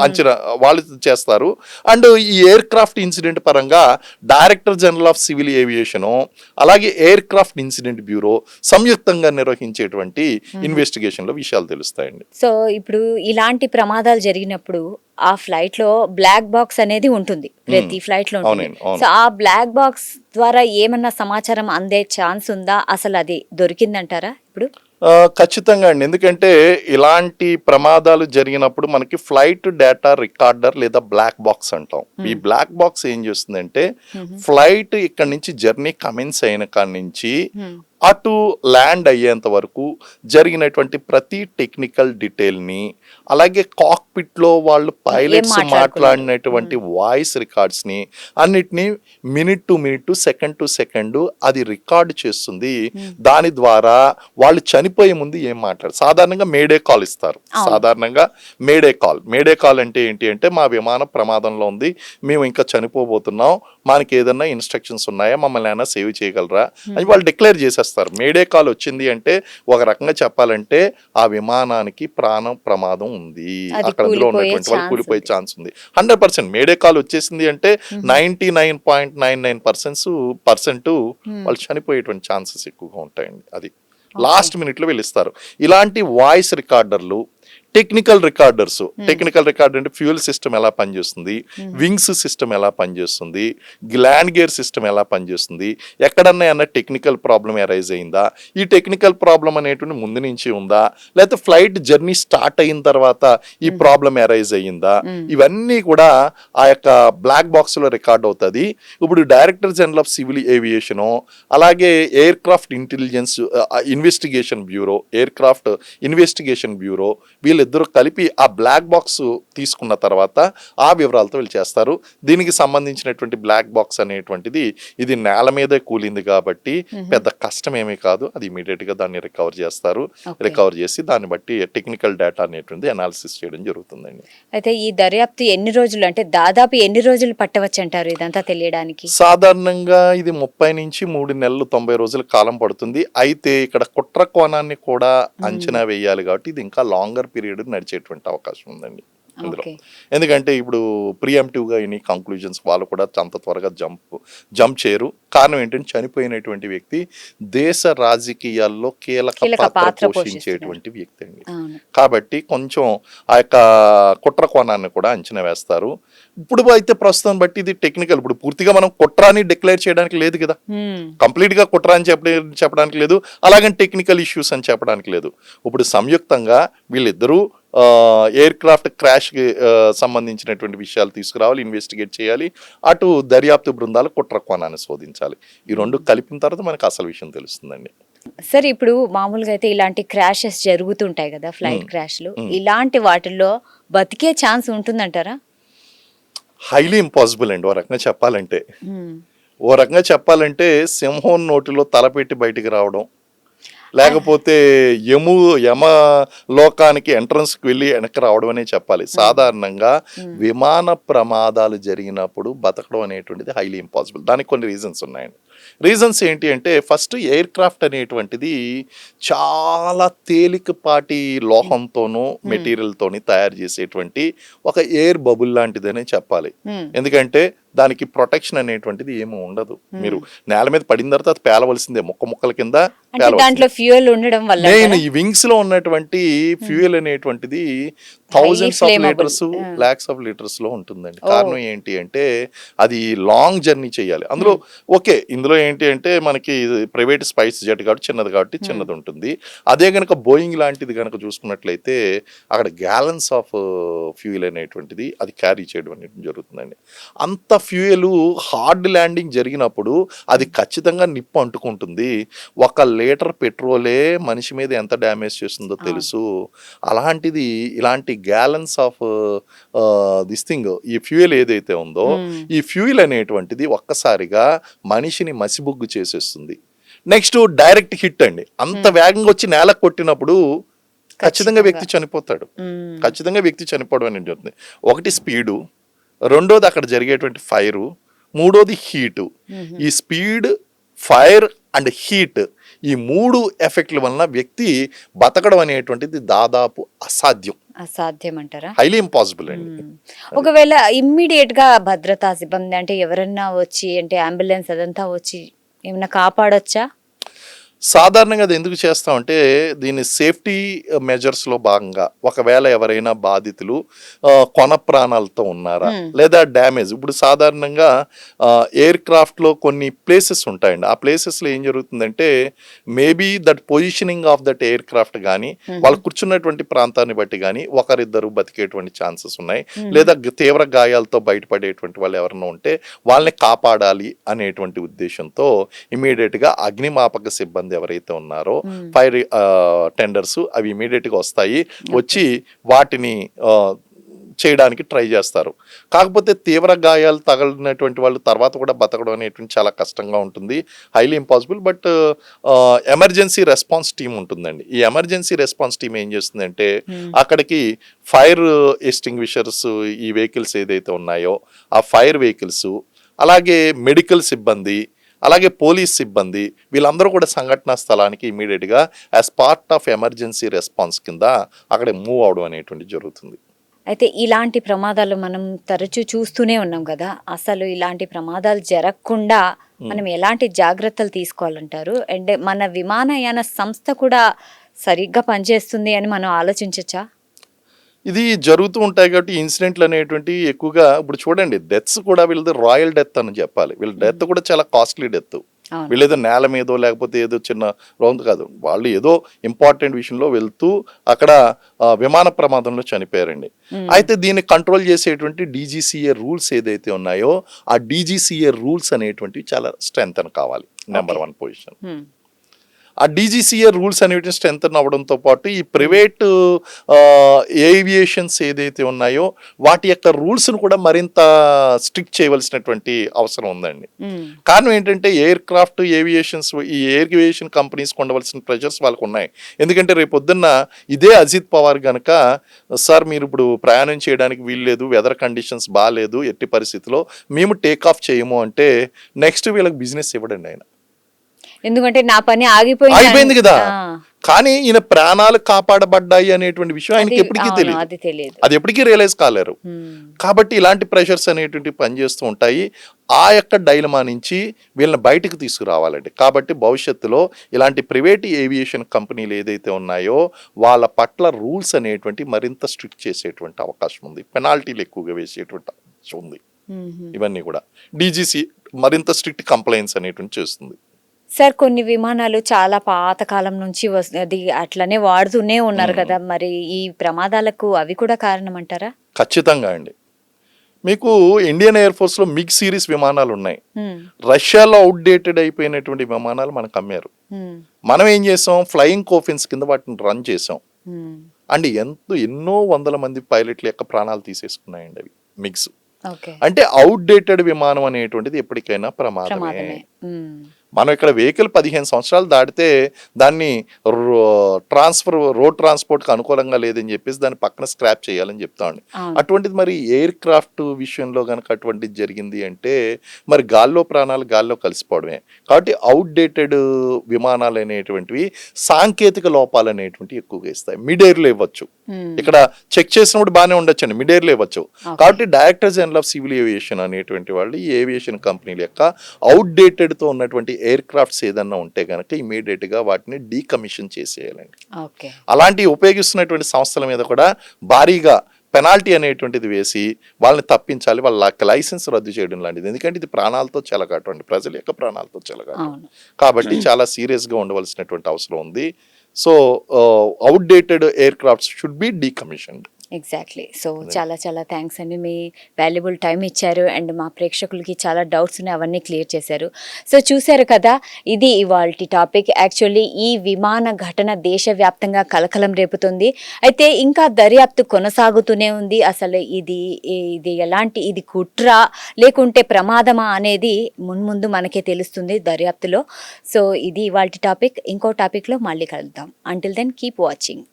అంచనా వాళ్ళు చేస్తారు. అండ్ ఈ ఎయిర్ క్రాఫ్ట్ ఇన్సిడెంట్ పరంగా director general of civil aviation అలాగే ఎయిర్ క్రాఫ్ట్ ఇన్సిడెంట్ బ్యూరో సంయుక్తంగా నిర్వహించేటువంటి ఇన్వెస్టిగేషన్ లో విషయాలు తెలుస్తాయండి. సో ఇప్పుడు ఇలాంటి ప్రమాదాలు జరిగినప్పుడు ఆ ఫ్లైట్ లో బ్లాక్ బాక్స్ అనేది ఉంటుంది, ప్రతి ఫ్లైట్ లో ఉంటుంది. అవునండి, అవును. సో ఆ బ్లాక్ బాక్స్ ద్వారా ఏమన్నా సమాచారం అందే ఛాన్స్ ఉందా, అసలు అది దొరికిందంటారా ఇప్పుడు? ఖచ్చితంగా అండి. ఎందుకంటే ఇలాంటి ప్రమాదాలు జరిగినప్పుడు మనకి ఫ్లైట్ డేటా రికార్డర్ లేదా బ్లాక్ బాక్స్ అంటాం. ఈ బ్లాక్ బాక్స్ ఏం చేస్తుందంటే ఫ్లైట్ ఇక్కడ నుంచి జర్నీ కమెన్స్ అయిన కాడి నుంచి అటు ల్యాండ్ అయ్యేంత వరకు జరిగినటువంటి ప్రతి టెక్నికల్ డీటెయిల్ ని, అలాగే కాక్పిట్ లో వాళ్ళు పైలట్స్ మాట్లాడినటువంటి వాయిస్ రికార్డ్స్ ని అన్నిటిని minute to minute, second to second అది రికార్డ్ చేస్తుంది. దాని ద్వారా వాళ్ళు చనిపోయే ముందు ఏం మాట్లాడారు. సాధారణంగా మేడే కాల్ ఇస్తారు. సాధారణంగా మేడే కాల్ అంటే ఏంటి అంటే, మా విమానం ప్రమాదంలో ఉంది, మేము ఇంకా చనిపోబోతున్నాం, మనకి ఏదన్నా ఇన్స్ట్రక్షన్స్ ఉన్నాయా, మమ్మల్ని ఏమైనా సేవ్ చేయగలరా అని వాళ్ళు డిక్లేర్ చేసేస్తారు. మేడే కాల్ వచ్చింది అంటే ఒక రకంగా చెప్పాలంటే ఆ విమానానికి ప్రాణం ప్రమాదం ఉంది, అక్కడ అందులో ఉన్నటువంటి వాళ్ళు కూలిపోయే ఛాన్స్ ఉంది. 100% మేడే కాల్ వచ్చేసింది అంటే 99.99% వాళ్ళు చనిపోయేటువంటి ఛాన్సెస్ ఎక్కువగా ఉంటాయండి. అది లాస్ట్ మినిట్ లో వెళ్ళిస్తారు. ఇలాంటి వాయిస్ రికార్డర్లు, టెక్నికల్ రికార్డర్స్, టెక్నికల్ రికార్డర్ అంటే ఫ్యూయల్ సిస్టమ్ ఎలా పనిచేస్తుంది, వింగ్స్ సిస్టమ్ ఎలా పనిచేస్తుంది, ల్యాండ్ గేర్ సిస్టమ్ ఎలా పనిచేస్తుంది, ఎక్కడన్నా ఏమన్నా టెక్నికల్ ప్రాబ్లం అరైజ్ అయిందా, ఈ టెక్నికల్ ప్రాబ్లం అనేటువంటి ముందు నుంచి ఉందా, లేకపోతే ఫ్లైట్ జర్నీ స్టార్ట్ అయిన తర్వాత ఈ ప్రాబ్లం అరైజ్ అయ్యిందా, ఇవన్నీ కూడా ఆ యొక్క బ్లాక్ బాక్స్ లో రికార్డ్ అవుతుంది. ఇప్పుడు director general of civil aviation, అలాగే aircraft intelligence investigation bureau, aircraft investigation bureau, వీళ్ళిద్దరూ కలిపి ఆ బ్లాక్ బాక్స్ తీసుకున్న తర్వాత ఆ వివరాలతో వీళ్ళు చేస్తారు. దీనికి సంబంధించినటువంటి బ్లాక్ బాక్స్ అనేటువంటిది ఇది నేల మీదే కూలింది కాబట్టి పెద్ద కష్టం ఏమీ కాదు. అది ఇమీడియట్ గా దాన్ని రికవర్ చేస్తారు. రికవర్ చేసి దాన్ని బట్టి టెక్నికల్ డేటా అనేటువంటి అనాలిసిస్ చేయడం జరుగుతుందండి. అయితే ఈ దర్యాప్తు ఎన్ని రోజులు, అంటే దాదాపు ఎన్ని రోజులు పట్టవచ్చు అంటారు ఇదంతా తెలియడానికి? సాధారణంగా ఇది 30 నుంచి 3 నెలలు 90 రోజుల కాలం పడుతుంది. అయితే ఇక్కడ కుట్ర కోణాన్ని కూడా అంచనా వేయాలి కాబట్టి ఇది ఇంకా లాంగర్ పీరియడ్ నడిచేటువంటి అవకాశం ఉందండి ఇందులో. ఎందుకంటే ఇప్పుడు ప్రియంప్టివ్ గా ఎనీ కంక్లూజన్స్ వాళ్ళు కూడా అంత త్వరగా జంప్ చేయరు. కారణం ఏంటంటే చనిపోయినటువంటి వ్యక్తి దేశ రాజకీయాల్లో కీలక పాత్ర పోషించేటువంటి వ్యక్తి అండి. కాబట్టి కొంచెం ఆ యొక్క కుట్ర కోణాన్ని కూడా అంచనా వేస్తారు. ఇప్పుడు అయితే ప్రస్తుతం బట్టి ఇది టెక్నికల్, ఇప్పుడు పూర్తిగా మనం కుట్ర అని డిక్లేర్ చేయడానికి లేదు కదా, కంప్లీట్ గా కుట్ర అని చెప్పడానికి లేదు, అలాగే టెక్నికల్ ఇష్యూస్ అని చెప్పడానికి లేదు. ఇప్పుడు సంయుక్తంగా వీళ్ళిద్దరూ ఎయిర్ క్రాఫ్ట్ క్రాష్ కి సంబంధించినటువంటి విషయాలు తీసుకురావాలి, ఇన్వెస్టిగేట్ చేయాలి, అటు దర్యాప్తు బృందాలు కుట్ర కోణాన్ని శోధించాలి. ఈ రెండు కలిపిన తర్వాత మనకు అసలు విషయం తెలుస్తుందండి. సరే, ఇప్పుడు మామూలుగా అయితే ఇలాంటి క్రాషెస్ జరుగుతుంటాయి కదా, ఫ్లైట్ క్రాష్లు, ఇలాంటి వాటిల్లో బతికే ఛాన్స్ ఉంటుందంటారా? హైలీ ఇంపాసిబుల్ అండి. ఓ రకంగా చెప్పాలంటే సింహం నోటిలో తలపెట్టి బయటికి రావడం, లేకపోతే యమ లోకానికి ఎంట్రన్స్కి వెళ్ళి వెనక్కి రావడం అనే చెప్పాలి. సాధారణంగా విమాన ప్రమాదాలు జరిగినప్పుడు బతకడం అనేటువంటిది హైలీ ఇంపాసిబుల్. దానికి కొన్ని రీజన్స్ ఉన్నాయండి. రీజన్స్ ఏంటి అంటే, ఫస్ట్ ఎయిర్ క్రాఫ్ట్ అనేటువంటిది చాలా తేలికపాటి లోహంతోనూ మెటీరియల్తోని తయారు చేసేటువంటి ఒక ఎయిర్ బబుల్ లాంటిదనే చెప్పాలి. ఎందుకంటే దానికి ప్రొటెక్షన్ అనేటువంటిది ఏమీ ఉండదు. మీరు నేల మీద పడిన తర్వాత అది పేలవలసిందే, ముక్కల కింద దాంట్లో ఫ్యూయల్ ఉండడం వల్ల. మెయిన్ ఈ వింగ్స్ లో ఉన్నటువంటి ఫ్యూయల్ అనేటువంటిది thousands of litres, lakhs of litres లో ఉంటుందండి. కారణం ఏంటి అంటే అది లాంగ్ జర్నీ చేయాలి. అందులో ఇందులో ఏంటి అంటే మనకి ప్రైవేట్ స్పైస్ జెట్ కాబట్టి చిన్నది ఉంటుంది. అదే గనక బోయింగ్ లాంటిది గనక చూసుకున్నట్లయితే అక్కడ గ్యాలన్స్ ఆఫ్ ఫ్యూయల్ అనేటువంటిది అది క్యారీ చేయడం అనేది జరుగుతుందండి. అంత ఫ్యూయల్ హార్డ్ ల్యాండింగ్ జరిగినప్పుడు అది ఖచ్చితంగా నిప్పు అంటుకుంటుంది. 1 లీటర్ పెట్రోలే మనిషి మీద ఎంత డ్యామేజ్ చేస్తుందో తెలుసు. అలాంటిది ఇలాంటి గ్యాలన్స్ ఆఫ్ ఈ ఫ్యూయల్ ఏదైతే ఉందో, ఈ ఫ్యూయల్ అనేటువంటిది ఒక్కసారిగా మనిషిని మసిబుగ్గు చేసేస్తుంది. నెక్స్ట్ డైరెక్ట్ హిట్ అండి. అంత వేగంగా వచ్చి నేల కొట్టినప్పుడు ఖచ్చితంగా వ్యక్తి చనిపోతాడు. ఖచ్చితంగా వ్యక్తి చనిపోవడం అనేది జరుగుతుంది. ఒకటి స్పీడు, రెండోది అక్కడ జరిగేటువంటి ఫైరు, మూడోది హీటు. ఈ స్పీడ్, ఫైర్ అండ్ హీట్, ఈ 3 ఎఫెక్ట్ల వలన వ్యక్తి బతకడం అనేటువంటిది దాదాపు అసాధ్యం అంటారా? హైలీ ఇంపాసిబుల్ అండి. ఒకవేళ ఇమ్మీడియట్ గా భద్రతా సిబ్బంది అంటే ఎవరన్నా వచ్చి, అంటే అంబులెన్స్ అదంతా వచ్చి ఏమన్నా కాపాడొచ్చా? సాధారణంగా అది ఎందుకు చేస్తామంటే దీని సేఫ్టీ మెజర్స్లో భాగంగా ఒకవేళ ఎవరైనా బాధితులు కొన ప్రాణాలతో ఉన్నారా లేదా డ్యామేజ్, ఇప్పుడు సాధారణంగా ఎయిర్ క్రాఫ్ట్లో కొన్ని ప్లేసెస్ ఉంటాయండి. ఆ ప్లేసెస్లో ఏం జరుగుతుందంటే maybe that positioning of that air craft కానీ వాళ్ళు కూర్చున్నటువంటి ప్రాంతాన్ని బట్టి కానీ ఒకరిద్దరు బతికేటువంటి ఛాన్సెస్ ఉన్నాయి. లేదా తీవ్ర గాయాలతో బయటపడేటువంటి వాళ్ళు ఎవరైనా ఉంటే వాళ్ళని కాపాడాలి అనేటువంటి ఉద్దేశంతో ఇమీడియట్గా అగ్నిమాపక సిబ్బంది ఎవరైతే ఉన్నారో ఫైర్ టెండర్స్ అవి ఇమీడియట్ గా వస్తాయి, వచ్చి వాటిని చేయడానికి ట్రై చేస్తారు. కాకపోతే తీవ్ర గాయాలు తగిలినటువంటి వాళ్ళు తర్వాత కూడా బతకడం అనేటువంటి చాలా కష్టంగా ఉంటుంది, highly impossible. But emergency response team ఉంటుందండి. ఈ ఎమర్జెన్సీ రెస్పాన్స్ టీమ్ ఏం చేస్తుందంటే అక్కడికి ఫైర్ ఎస్టింగ్విషర్స్ ఈ వెహికల్స్ ఏదైతే ఉన్నాయో ఆ ఫైర్ వెహికల్స్, అలాగే మెడికల్ సిబ్బంది, అలాగే పోలీస్ సిబ్బంది వీళ్ళందరూ కూడా సంఘటనా స్థలానికి ఇమీడియట్గా as part of emergency response కింద అక్కడ మూవ్ అవడం అనేటువంటి జరుగుతుంది. అయితే ఇలాంటి ప్రమాదాలు మనం తరచూ చూస్తూనే ఉన్నాం కదా, అసలు ఇలాంటి ప్రమాదాలు జరగకుండా మనం ఎలాంటి జాగ్రత్తలు తీసుకోవాలంటారు? అండ్ మన విమానయాన సంస్థ కూడా సరిగ్గా పనిచేస్తుంది అని మనం ఆలోచించచ్చా? ఇది జరుగుతూ ఉంటాయి కాబట్టి ఇన్సిడెంట్లు అనేటువంటి ఎక్కువగా ఇప్పుడు చూడండి, డెత్స్ కూడా వీళ్ళది రాయల్ డెత్ అని చెప్పాలి. వీళ్ళ డెత్ కూడా చాలా కాస్ట్లీ డెత్. వీళ్ళేదో నేల మీదో లేకపోతే ఏదో చిన్న రౌండ్ కాదు, వాళ్ళు ఏదో ఇంపార్టెంట్ విషయంలో వెళ్తూ అక్కడ విమాన ప్రమాదంలో చనిపోయారండి. అయితే దీన్ని కంట్రోల్ చేసేటువంటి డీజీసీఏ రూల్స్ ఏదైతే ఉన్నాయో ఆ డీజీసీఏ రూల్స్ అనేటువంటివి చాలా స్ట్రెంత్ అని కావాలి. Number 1 position. ఆ డీజీసీఏ రూల్స్ అనేవి స్ట్రెంత్ అవ్వడంతో పాటు ఈ ప్రైవేట్ ఏవియేషన్స్ ఏదైతే ఉన్నాయో వాటి యొక్క రూల్స్ను కూడా మరింత స్ట్రిక్ట్ చేయవలసినటువంటి అవసరం ఉందండి. కారణం ఏంటంటే ఎయిర్ క్రాఫ్ట్ ఏవియేషన్స్, ఈ ఏవియేషన్ కంపెనీస్ ఉండవలసిన ప్రెషర్స్ వాళ్ళకు ఉన్నాయి. ఎందుకంటే రేపు పొద్దున్న ఇదే అజిత్ పవార్ గనక సార్ మీరు ఇప్పుడు ప్రయాణం చేయడానికి వీల్లేదు, వెదర్ కండిషన్స్ బాగాలేదు, ఎట్టి పరిస్థితిలో మేము టేక్ ఆఫ్ చేయము అంటే నెక్స్ట్ వీళ్ళకి బిజినెస్ ఇవ్వడండి ఆయన. ఎందుకంటే నా పని ఆగిపోయింది కదా. కానీ ఈయన ప్రాణాలు కాపాడబడ్డాయి అనేటువంటి విషయం ఆయనకి ఎప్పటికీ తెలియదు, అది ఎప్పటికీ రియలైజ్ కాలేరు. కాబట్టి ఇలాంటి ప్రెషర్స్ అనేటువంటి పనిచేస్తూ ఉంటాయి. ఆ యొక్క డైలమా నుంచి వీళ్ళని బయటకు తీసుకురావాలండి. కాబట్టి భవిష్యత్తులో ఇలాంటి ప్రైవేట్ ఏవియేషన్ కంపెనీలు ఏదైతే ఉన్నాయో వాళ్ళ పట్ల రూల్స్ అనేటువంటి మరింత స్ట్రిక్ట్ చేసేటువంటి అవకాశం ఉంది, పెనాల్టీలు ఎక్కువగా వేసేటువంటి అవకాశం ఉంది. ఇవన్నీ కూడా డీజీసీ మరింత స్ట్రిక్ట్ కంప్లైంట్స్ అనేటువంటి చేస్తుంది. సార్, కొన్ని విమానాలు చాలా పాతకాలం నుంచి అది అట్లనే వాడుతూనే ఉన్నారు కదా, మరి ఈ ప్రమాదాలకు అవి కూడా కారణం అంటారా? ఖచ్చితంగా అండి. మీకు ఇండియన్ ఎయిర్ ఫోర్స్ లో మిగ్ సిరీస్ విమానాలు ఉన్నాయి. రష్యాలో అవుట్డేటెడ్ అయిపోయినటువంటి విమానాలు మనకు అమ్మారు. మనం ఏం చేసాం, ఫ్లయింగ్ కోఫిన్స్ కింద వాటిని రన్ చేసాం అండి. ఎన్నో వందల మంది పైలట్ల యొక్క ప్రాణాలు తీసేసుకున్నాయండి అవి మిగ్స్. అంటే అవుట్డేటెడ్ విమానం అనేటువంటిది ఎప్పటికైనా ప్రమాదమే. మనం ఇక్కడ వెహికల్ 15 సంవత్సరాలు దాటితే దాన్ని రోడ్ ట్రాన్స్పోర్ట్కి అనుకూలంగా లేదని చెప్పేసి దాన్ని పక్కన స్క్రాప్ చేయాలని చెప్తామండి. అటువంటిది మరి ఎయిర్ క్రాఫ్ట్ విషయంలో కనుక అటువంటిది జరిగింది అంటే మరి గాల్లో ప్రాణాలు గాల్లో కలిసిపోవడమే. కాబట్టి అవుట్డేటెడ్ విమానాలు అనేటువంటివి సాంకేతిక లోపాలు అనేటువంటివి ఎక్కువగా ఇస్తాయి. మిడ్ ఎయిర్లో ఇవ్వచ్చు, ఇక్కడ చెక్ చేసినప్పుడు బాగానే ఉండొచ్చండి, మిడ్ ఎయిర్లో ఇవ్వచ్చు. కాబట్టి director general of civil aviation అనేటువంటి వాళ్ళు ఈ ఏవియేషన్ కంపెనీల యొక్క అవుట్డేటెడ్తో ఉన్నటువంటి ఎయిర్ క్రాఫ్ట్స్ ఏదన్నా ఉంటే కనుక ఇమీడియట్ గా వాటిని డీకమిషన్ చేసేయాలండి. అలాంటి ఉపయోగిస్తున్నటువంటి సంస్థల మీద కూడా భారీగా పెనాల్టీ అనేటువంటిది వేసి వాళ్ళని తప్పించాలి, వాళ్ళ లైసెన్స్ రద్దు చేయడం లాంటిది. ఎందుకంటే ఇది ప్రాణాలతో చెలగాటండి, ప్రజల యొక్క ప్రాణాలతో చెలగాటం. కాబట్టి చాలా సీరియస్ గా ఉండవలసినటువంటి అవసరం ఉంది. So outdated aircrafts should be decommissioned. Exactly. So చాలా చాలా థ్యాంక్స్ అండి, మీ వాల్యుబుల్ టైం ఇచ్చారు అండ్ మా ప్రేక్షకులకి చాలా డౌట్స్ ఉన్నాయి, అవన్నీ క్లియర్ చేశారు. సో చూశారు కదా, ఇది ఇవాల్టి టాపిక్. యాక్చువల్లీ ఈ విమాన ఘటన దేశవ్యాప్తంగా కలకలం రేపుతుంది. అయితే ఇంకా దర్యాప్తు కొనసాగుతూనే ఉంది. అసలు ఇది ఇది కుట్ర లేకుంటే ప్రమాదమా అనేది మున్ముందు మనకే తెలుస్తుంది దర్యాప్తులో. సో ఇది ఇవాల్టి టాపిక్. ఇంకో టాపిక్లో మళ్ళీ కలుద్దాం. Until then keep watching.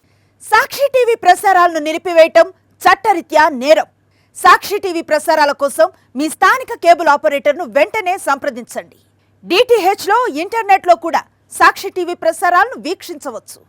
Sakshi TV ప్రసారాలను నిలిపివేయటం చట్టరీత్యా నేరం. సాక్షి టీవీ ప్రసారాల కోసం మీ స్థానిక కేబుల్ ఆపరేటర్ను వెంటనే సంప్రదించండి. DTHలో ఇంటర్నెట్లో కూడా సాక్షి టీవీ ప్రసారాలను వీక్షించవచ్చు.